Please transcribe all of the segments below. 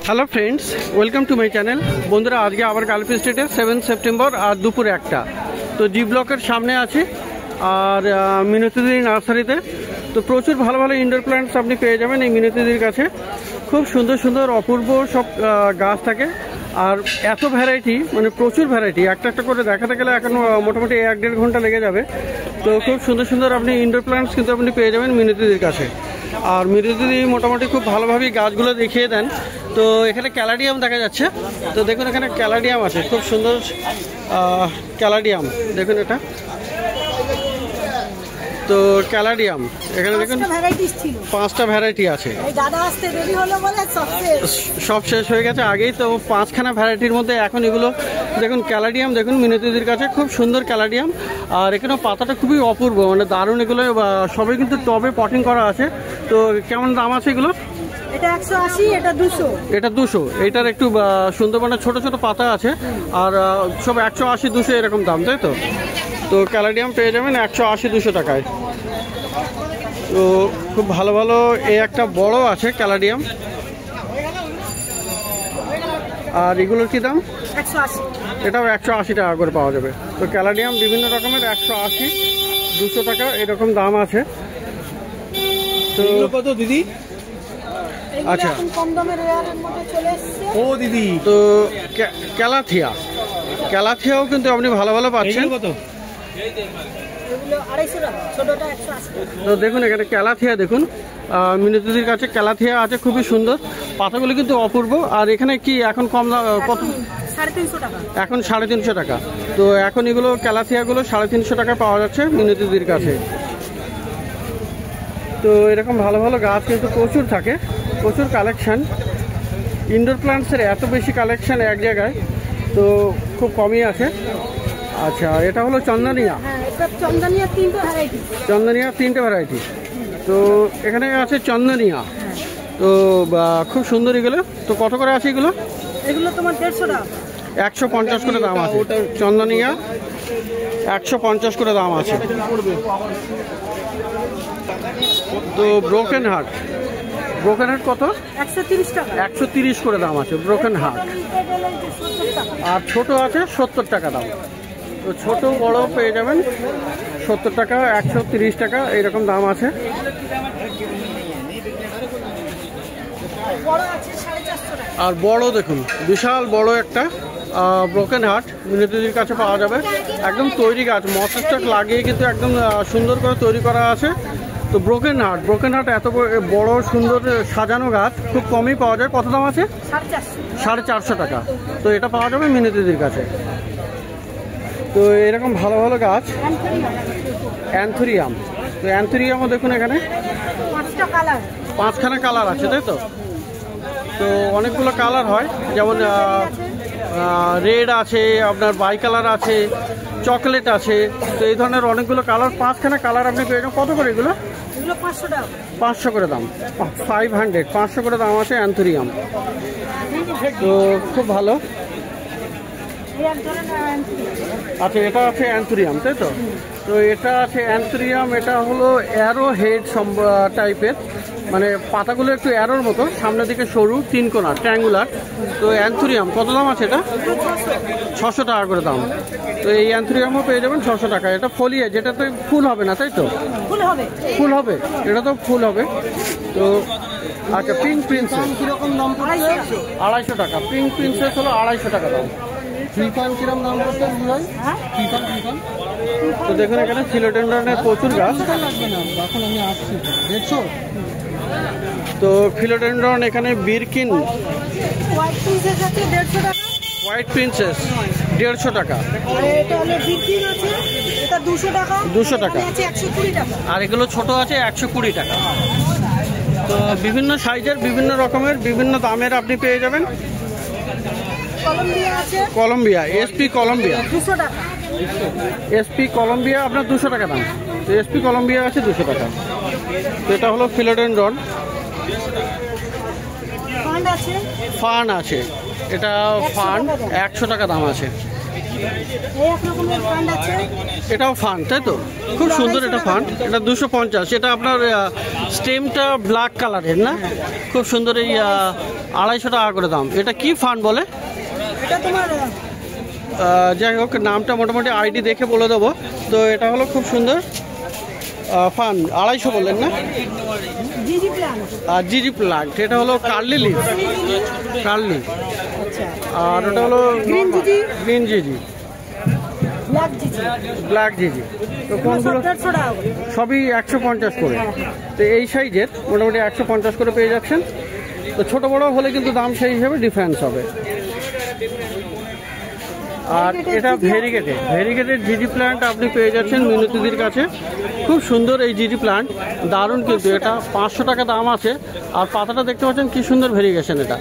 Hello friends, welcome to my channel. বন্ধুরা, আজকে আবার গালফি স্ট্রিটে 7 সেপ্টেম্বর আর দুপুরে 1টা। তো জি ব্লকের সামনে আছি আর মিনতিদি নার্সারিতে। তো প্রচুর ভালো ভালো ইনডোর প্ল্যান্টস আপনি পেয়ে যাবেন এই মিনতিদির কাছে। খুব সুন্দর সুন্দর অপূর্ব সব গাছ থাকে আর এত ভ্যারাইটি, মানে প্রচুর ভ্যারাইটি। একটা একটা করে দেখাতে গেলে এখন মোটামুটি 1-1.5 ঘন্টা লেগে যাবে। তো খুব সুন্দর সুন্দর আপনি ইনডোর প্ল্যান্টস কিন্তু আপনি পেয়ে যাবেন মিনতিদির কাছে। আর মিনতিদি মোটামুটি খুব ভালোভাবেই গাছগুলো দেখিয়ে দেন। তো এখানে ক্যালাডিয়াম দেখা যাচ্ছে। তো দেখুন এখানে ক্যালাডিয়াম আছে, খুব সুন্দর ক্যালাডিয়াম। দেখুন এটা তো ক্যালাডিয়াম, এখানে দেখুন 5টা ভ্যারাইটি আছে। সব শেষ হয়ে গেছে আগেই, তো 5খানা ভ্যারাইটির মধ্যে এখন এগুলো দেখুন ক্যালাডিয়াম। দেখুন মিনতিদির কাছে খুব সুন্দর ক্যালাডিয়াম। আর এখানে পাতাটা খুবই অপূর্ব, মানে দারুণ। এগুলো সবই কিন্তু টবে পটিং করা আছে। তো কেমন দাম আছে এগুলো? এটা 180, এটা 200। এটা 200। এটার একটু সুন্দরবনের ছোট ছোট পাতা আছে আর সব 180-200 এরকম দাম, তাই তো? তো ক্যালাডিয়াম পেয়ে যাবেন 180-200 টাকায়। তো খুব ভালো ভালো এই একটা বড় আছে ক্যালাডিয়াম। আর এগুলোর কি দাম? 180। এটাও 180 টাকা করে পাওয়া যাবে। তো ক্যালাডিয়াম বিভিন্ন রকমের 180-200 টাকা এরকম দাম আছে। তো কত দিদি? আচ্ছা, কম দামের রেয়ারের মধ্যে চলে এসেছে। ও দিদি, তো ক্যালাথিয়াও কিন্তু আপনি ভালো ভালো পাচ্ছেন। কত? এগুলো 250 টাকা, ছোটটা 180 টাকা। তো দেখুন এখানে ক্যালাথিয়া, দেখুন মিনতিদির কাছে ক্যালাথিয়া আছে, খুবই সুন্দর। পাতাগুলো কিন্তু অপূর্ব। আর এখানে কি এখন কম কত? 350 টাকা। এখন 350 টাকা। তো এখন এগুলো ক্যালাথিয়াগুলো 350 টাকা পাওয়া যাচ্ছে মিনতিদির কাছে। তো এরকম ভালো ভালো গাছ কিন্তু প্রচুর থাকে, প্রচুর কালেকশান। ইনডোর প্ল্যান্টসের এত বেশি কালেকশান এক জায়গায়, তো খুব কমই আছে। আচ্ছা, এটা হলো চন্দনিয়া। হ্যাঁ, এটা চন্দনিয়া 3টে ভ্যারাইটি। চন্দনিয়া 3টে ভ্যারাইটি। তো এখানে আছে চন্দনিয়া। তো খুব সুন্দর এগুলো। তো কত করে আছে এগুলো? এগুলো তোমার 150 টাকা। 150 করে দাম আছে। চন্দনিয়া 150 করে দাম আছে। তো ব্রোকেন হার্ট কত? 130 টাকা। 130 করে দাম আছে ব্রোকেন হার্ট। আর ছোট আছে 70 টাকা দাম। তো ছোট বড় পেয়ে যাবেন 70 টাকা, 130 টাকা এইরকম দাম আছে। আর বড় দেখুন, বিশাল বড় একটা ব্রোকেন হার্ট মিনতিদির কাছে পাওয়া যাবে। একদম তৈরি গাছ, মসস্টক লাগিয়ে কিন্তু একদম সুন্দর করে তৈরি করা আছে। তো ব্রোকেন হার্ট এত বড় সুন্দর সাজানো গাছ খুব কমই পাওয়া যায়। কত দাম আছে? 450 টাকা। তো এটা পাওয়া যাবে মিনতিদির কাছে। তো এরকম ভালো ভালো গাছ অ্যান্থুরিয়াম। তো অ্যান্থুরিয়ামও দেখুন এখানে 5খানা কালার আছে, তাই তো? তো অনেকগুলো কালার হয়, যেমন রেড আছে, আপনার বাই কালার আছে, চকলেট আছে। তো এই ধরনের অনেকগুলো কালার, 5খানা কালার আপনি পেয়ে যাবেন। কত করে এগুলো? 500 টাকা। 500 করে দাম। 500 করে দাম আছে অ্যান্থুরিয়াম। তো খুব ভালো। আচ্ছা, এটা আছে অ্যান্থুরিয়াম, তাই তো? তো এটা আছে অ্যান্থুরিয়াম। এটা হলো অ্যারো হেড টাইপের, মানে পাতাগুলো একটু অ্যারোর মতো, সামনের দিকে সরু, 3 কোণা, ট্রায়াঙ্গুলার। তো অ্যান্থুরিয়াম কত দাম আছে? এটা 600 টাকা করে দাম। তো এই অ্যান্থুরিয়ামও পেয়ে যাবেন 600 টাকা। এটা ফলিয়ে, যেটাতে ফুল হবে না, তাই তো? ফুল হবে, এটা তো ফুল হবে। তো আচ্ছা, পিঙ্ক প্রিন্সেস কীরকম দাম? 250 টাকা। পিঙ্ক প্রিন্সেস হলো 250 টাকা দাম। ফিফান কিরম দাম করতে ভাই? ফিফান। তো দেখুন এখানে ফিলোডেন্ড্রনের প্রচুর গাছ। এখন আমি আসছি, দেখছো? তো ফিলোডেন্ড্রন, এখানে বিরকিন হোয়াইট প্রিন্সেস আছে 150 টাকা। হোয়াইট প্রিন্সেস 150 টাকা। আর এটা হলো বিরকিন আছে, এটা 200 টাকা। 200 টাকা। আছে 120 টাকা। আর এগুলো ছোট আছে 120 টাকা। তো বিভিন্ন সাইজের, বিভিন্ন রকমের, বিভিন্ন দামের আপনি পেয়ে যাবেন। কলম্বিয়া আছে, কলম্বিয়া, এসপি কলম্বিয়া 200 টাকা। এসপি কলম্বিয়া আপনার 200 টাকা দাম। তো এসপি কলম্বিয়া আছে 200 টাকা। তো এটা হলো ফিলোডেন্ড্রন। ফান্ড আছে, ফান আছে, এটা ফান 100 টাকা দাম আছে। এই এক রকমের ফান্ড আছে। এটাও ফান্ড তাই তো, খুব সুন্দর এটা ফান্ড। এটা 250। এটা আপনার স্টেমটা ব্ল্যাক কালারের না, খুব সুন্দর। এই 250 টাকা করে দাম। এটা কি ফান্ড বলে? এটা তোমার যাই হোক, নামটা মোটামুটি আইডি দেখে বলে দেবো। তো এটা হলো খুব সুন্দর ফান, 250 বললেন না? জিজি প্ল্যান। আর জিজি প্লান্ট, এটা হলো কার্লি লিফ, কার্লি। আচ্ছা, আর ওটা হলো গ্রিন জিজি, গ্রিন জিজি, ব্ল্যাক জিজি। ব্ল্যাক জিজি। তো কোনগুলো? 150 টাকা করে। সবই 150 করে। তো এই সাইজের মোটামুটি 150 করে পেয়ে যাচ্ছেন। তো ছোট বড় হলে কিন্তু দাম সেই হিসাবে ডিফারেন্স হবে। আর এটা ভেরিগেটেড জিজি প্ল্যান্ট আপনি পেয়ে যাচ্ছেন মিনতিদির কাছে। খুব সুন্দর এই জিজি প্ল্যান্ট, দারুণ কিন্তু। এটা 500 টাকা দাম আছে। আর পাতাটা দেখতে পাচ্ছেন কি সুন্দর ভেরিগেশন এটা।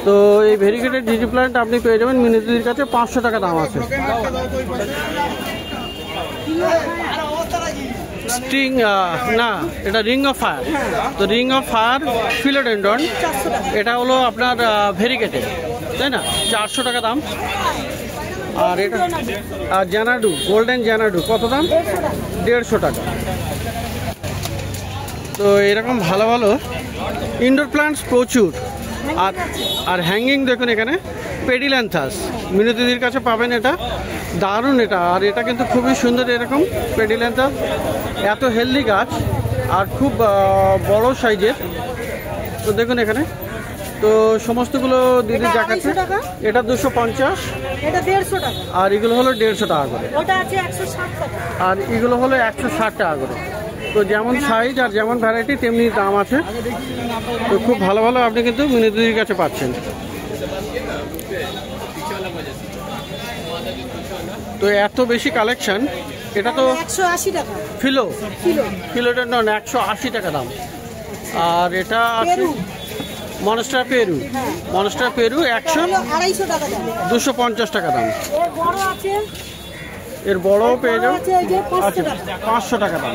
তো এই ভেরিগেটেড জিজি প্ল্যান্ট আপনি পেয়ে যাবেন মিনতিদির কাছে, 500 টাকা দাম আছে। স্ট্রিং না, এটা রিং অফ ফায়ার। তো রিং অফ ফায়ার ফিলোডেন্ড্রন, এটা হলো আপনার ভেরিগেটেড, তাই না? 400 টাকা দাম। আর এটা জানাডু, গোল্ডেন জানাডু, কত দাম? 150 টাকা। তো এরকম ভালো ভালো ইনডোর প্ল্যান্টস প্রচুর। আর হ্যাঙ্গিং দেখুন এখানে, পেডিল্যান্থাস মিনতিদির কাছে পাবেন। এটা দারুণ এটা। আর এটা কিন্তু খুবই সুন্দর, এরকম পেডিল্যান্থাস, এত হেলদি গাছ আর খুব বড় সাইজের। তো দেখুন এখানে, তো সমস্তগুলো দিদি দেখাচ্ছে। এটা 250, এটা 150 টাকা। আর এগুলো হলো 150 টাকা করে। ওটা আছে 160 টাকা। আর এগুলো হলো 160 টাকা করে। তো যেমন সাইজ আর যেমন ভ্যারাইটি তেমনি দাম আছে। তো খুব ভালো ভালো আপনি কিন্তু মিনতিদির কাছে পাচ্ছেন। তো এত বেশি কালেকশন। এটা তো 180 টাকা ফিলোডেন্ড্রন, 180 টাকা দাম। আর এটা আছে মনস্টার পেরু, মনস্টার পেরু 250 টাকা দাম। 250 টাকা দাম। এর বড় আছে, এর বড়ও পেয়ে যাবেন। আচ্ছা, 500 টাকা দাম।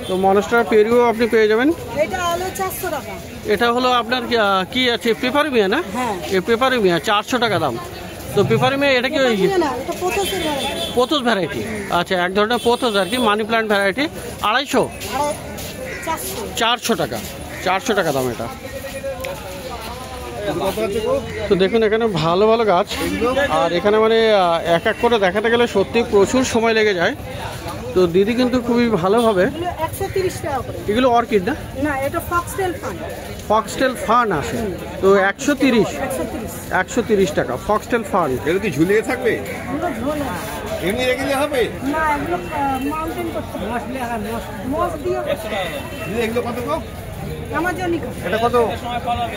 তো মনস্টার পেরুও আপনি পেয়ে যাবেন। এটা হলো 400 টাকা। এটা হলো আপনার কি আছে, পেপারমিয়া না? হ্যাঁ, এই পেপারমিয়া 400 টাকা দাম। তো পেপারমিয়া এটা কি ওই না, এটা পোথোসের ভ্যারাইটি। Pothos variety? আচ্ছা, এক ধরনের পোথোস আর কি, মানি প্ল্যান্ট ভ্যারাইটি। 250, আর 400 টাকা, 400 টাকা দাম এটা। তো দেখুন এখানে ভালো ভালো গাছ। আর এখানে মানে এক এক করে দেখাতে গেলে সত্যি প্রচুর সময় লেগে যায়। তো দিদি কিন্তু খুবই ভালোভাবে। 130 টাকা করে। এগুলো অর্কিড না? না, এটা ফক্সটেল ফান। ফক্সটেল ফান আছে। তো 130 টাকা ফক্সটেল ফান। এটা কি ঝুলিয়ে থাকবে? এগুলো ঝোল আছে। এমনি রেখে হবে না, এগুলো মাউন্টেন করতে হবে। মোস দিয়ে করতে হবে। এগুলো কত গো? আমাজনিকা। এটা কত?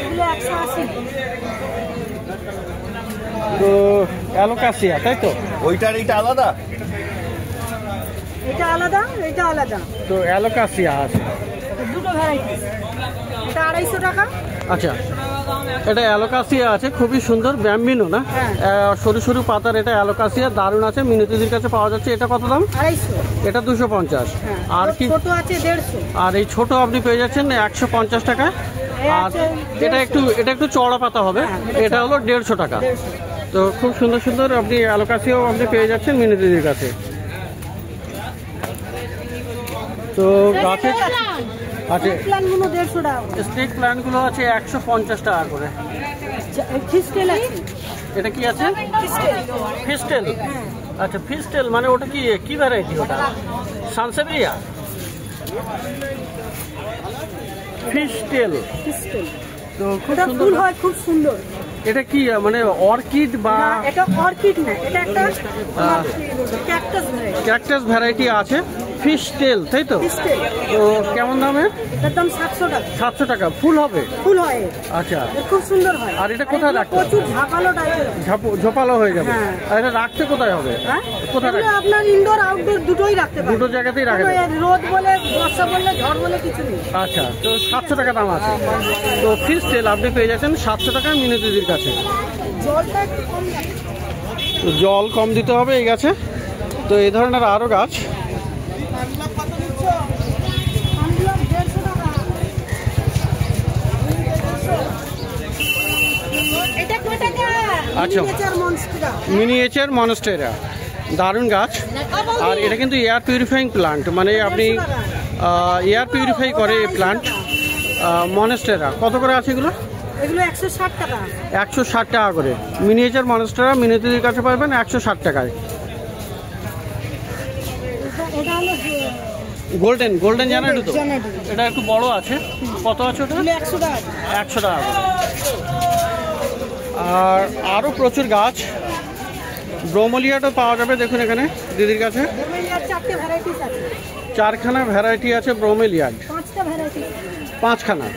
এগুলো 180। তো অ্যালোকাসিয়া, তাই তো? ওইটার এইটা আলাদা? এটা আলাদা, এটা আলাদা। তো অ্যালোকাসিয়া আছে দুটো ভ্যারাইটি। এটা 250 টাকা। আচ্ছা, এটা অ্যালোকাসিয়া আছে, খুবই সুন্দর, ব্যাম্বিনো না? সরু সরু পাতার এটা অ্যালোকাসিয়া, দারুণ আছে, মিনতিদির কাছে পাওয়া যাচ্ছে। এটা কত দাম? 250। এটা 250। আর কি ছোট আছে 150। আর এই ছোট আপনি পেয়ে যাচ্ছেন 150 টাকা। আর এটা একটু চওড়া পাতা হবে, এটা হলো 150 টাকা। তো খুব সুন্দর সুন্দর আপনি অ্যালোকাসিয়াও আপনি পেয়ে যাচ্ছেন মিনতিদির কাছে। তো গাছে আছে প্ল্যানগুলো 150 টাকা। স্নেক প্ল্যান্টগুলো আছে 150 টাকা করে। ফিস্টেল আছে। এটা কি আছে? ফিস্টেল। আচ্ছা, ফিস্টেল মানে ওটা কি ভ্যারাইটি? ওটা সানসেভিয়া ফিস্টেল। তো খুব সুন্দর ফুল হয়, খুব সুন্দর। এটা কি মানে অর্কিড বা? এটা অর্কিড না, এটা একটা ক্যাকটাস ভ্যারাইটি। ক্যাকটাস ভ্যারাইটি আছে, ফিস্টেল, তাই তো? ফিস্টেল। তো কেমন দামের? এটার দাম 700 টাকা। 700 টাকা। ফুল হবে? ফুল হয়। আচ্ছা, খুব সুন্দর হয়। আর এটা কোথায় রাখতে? প্রচুর ঝাঁকালো টাইপের। ঝোপালো হয়ে যাবে। হ্যাঁ। আর এটা রাখতে কোথায় হবে? হ্যাঁ, কোথায় এগুলো আপনার ইনডোর আউটডোর দুটোই রাখতে পারেন। দুটো জায়গাতেই রাখা যায়। রোদ বলে, বর্ষা বলে, ঝড় বলে কিছু নেই। আচ্ছা, তো 700 টাকা দাম আছে। তো ফিস্টেল আপনি পেয়ে যাচ্ছেন 700 টাকায় মিনতিদির কাছে। জলটা একটু কম লাগে। তো জল কম দিতে হবে এই গাছে। তো এই ধরনের আরও গাছ। এটা কত টাকা? আচ্ছা। Miniature monstera. মিনিয়েচার মনস্টেরা, দারুণ গাছ। আর এটা কিন্তু এয়ার পিউরিফাইং প্লান্ট, মানে আপনি এয়ার পিউরিফাই করে এই প্লান্ট। মনস্টেরা কত করে আছে এগুলো? এগুলো 160 টাকা। 160 টাকা করে। মিনিয়েচার মনস্টেরা মিনতিদির কাছে পাবেন 160 টাকায়। এটা হলো গোল্ডেন, গোল্ডেন জানাটু তো? জানাটু। এটা একটু বড় আছে। কত আছে ওটা? এগুলো 100 টাকা। 100 টাকা করে। আর আরও প্রচুর গাছ। ব্রোমোলিয়াটাও পাওয়া যাবে দেখুন এখানে দিদির কাছে। ব্রোমেলিয়ার 4টে ভ্যারাইটিস আছে। 4খানা ভ্যারাইটি আছে ব্রোমেলিয়াড, 5টা ভ্যারাইটি। 5খানা।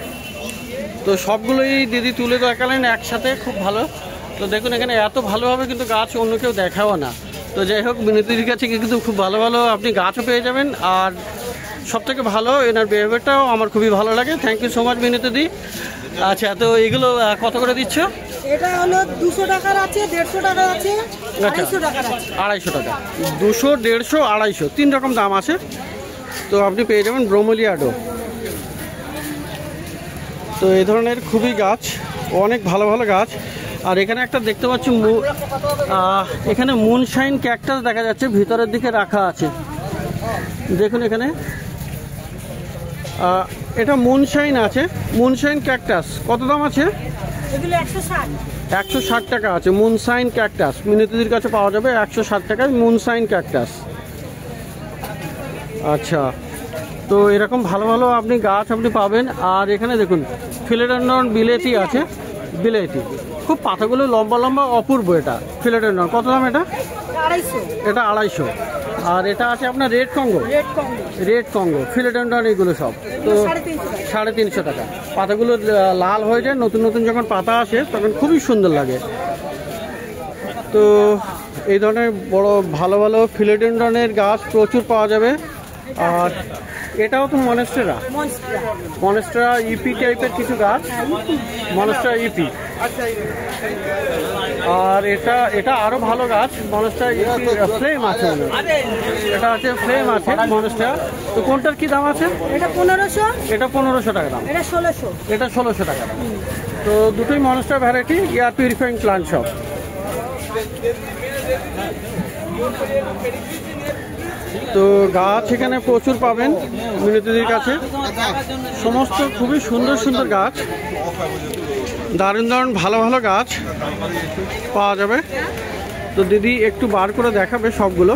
তো সবগুলোই দিদি তুলে দেখালেন একসাথে, খুব ভালো। তো দেখুন এখানে এত ভালোভাবে কিন্তু গাছ অন্য কেউ দেখাও না। তো যাই হোক, মিনতিদির কাছে কিন্তু খুব ভালো ভালো আপনি গাছও পেয়ে যাবেন। আর সবথেকে ভালো এনার বিহেভিয়ারটাও আমার খুবই ভালো লাগে। থ্যাংক ইউ সো মাচ মিনতিদি। আচ্ছা, তো এগুলো কত করে দিচ্ছ? এটা হলো 200 টাকার আছে, 150 টাকার আছে, আচ্ছা, 250 টাকার আছে। 250 টাকা। 200, 150, 250, 3 রকম দাম আছে। তো আপনি পেয়ে যাবেন ব্রোমোলিয়াডও। তো এই ধরনের খুবই গাছ, অনেক ভালো ভালো গাছ। আর এখানে একটা দেখতে পাচ্ছি এখানে মুনশাইন ক্যাকটাস দেখা যাচ্ছে, ভিতরের দিকে রাখা আছে। দেখুন এখানে এটা মুনশাইন আছে। মুনশাইন ক্যাকটাস কত দাম আছে? এগুলো 160। 160 টাকা আছে মুনশাইন ক্যাকটাস। মিনতিদির কাছে পাওয়া যাবে 160 টাকায় মুনশাইন ক্যাকটাস। আচ্ছা, তো এরকম ভালো ভালো আপনি গাছ আপনি পাবেন। আর এখানে দেখুন ফিলেডেন্ড্রন বিলেতি আছে। বিলেতি খুব পাতাগুলো লম্বা লম্বা, অপূর্ব। এটা ফিলেডেন্ড্রন কত দাম? এটা 250। এটা 250। আর এটা আছে আপনার red Congo. Red Congo. Red Congo, philodendron, এগুলো সব তো 350 টাকা। পাতাগুলো লাল হয়ে যায়, নতুন নতুন যখন পাতা আসে তখন খুবই সুন্দর লাগে। তো এই ধরনের বড় ভালো ভালো ফিলেডেন্ড্রনের গাছ প্রচুর পাওয়া যাবে। আর এটাও তো মনস্টেরা। মনস্টেরা। মনস্টেরা ইপি টাইপের কিছু গাছ, মনস্টেরা ইপি। আর এটা আরো ভালো গাছ, মনস্টেরা ইপি ফ্লেম আছে। এটা আছে ফ্লেম আছে মনস্টেরা। তো কোনটার কি দাম আছে? এটা 1500। এটা 1500 টাকা দাম। এটা 1600। এটা 1600 টাকা দাম। তো দুটোই monstera variety, air purifying plant সব। তো গাছ এখানে প্রচুর পাবেন মিনতিদির কাছে, সমস্ত খুবই সুন্দর সুন্দর গাছ, দারুণ দারুণ ভালো ভালো গাছ পাওয়া যাবে। তো দিদি একটু বার করে দেখাবে সবগুলো।